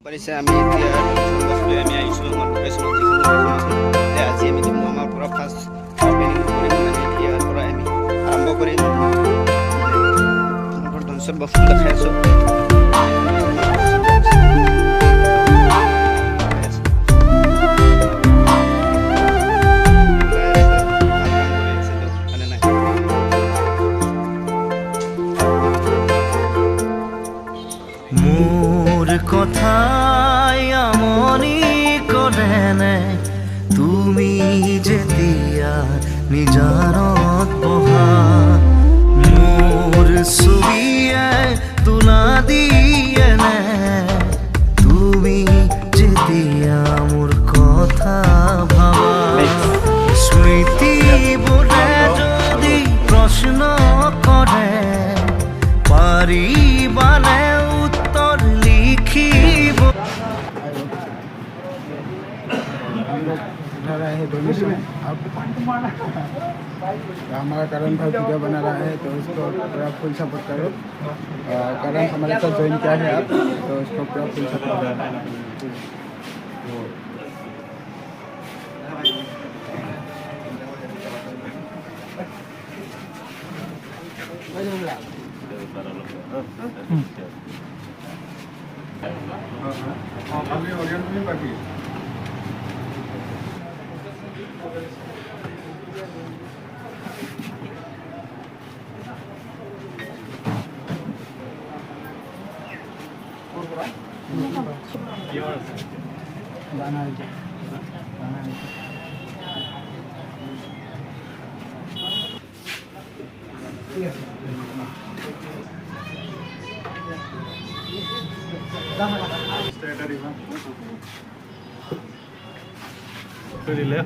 পাৰিছে আমি এতিয়া বস্তু আমি আহিছোঁ আমাৰ লোকেশ্যনত যিখিনি আজি আমি আমাৰ পৰা ফাৰ্ষ্ট প্লেনিং কৰিম মানে ইয়াৰ পৰা আমি আৰম্ভ কৰিম ধনচৰ বস্তু দেখাই আছোঁ মোর কথাই আমনি করে নে তুমি যেতিয়া নিজানত বহা মোর ছবিয়ে তুলা দিয়ে নে তুমি যেতিয়া মোর কথা ভাবা স্মৃতি বোধে যদি প্রশ্ন করে পারিবানে উত্তর লিখিব उठा रहा है डोनेशन अब हमारा करण भाई वीडियो बना रहा है तो उसको पूरा फुल सपोर्ट करो। करण हमारे साथ ज्वाइन किया है आप तो उसको पूरा फुल सपोर्ट करो। गाना है गाना है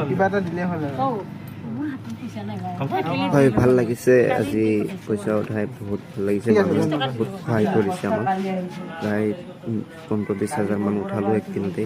কিবা এটা দিলে হ'ল হয় ভাল লাগিছে আজি পইচা উঠাই বহুত ভাল লাগিছে বহুত সহায় কৰিছে আমাক প্ৰায় 15-20 হাজাৰ মান উঠালোঁ একদিনতে।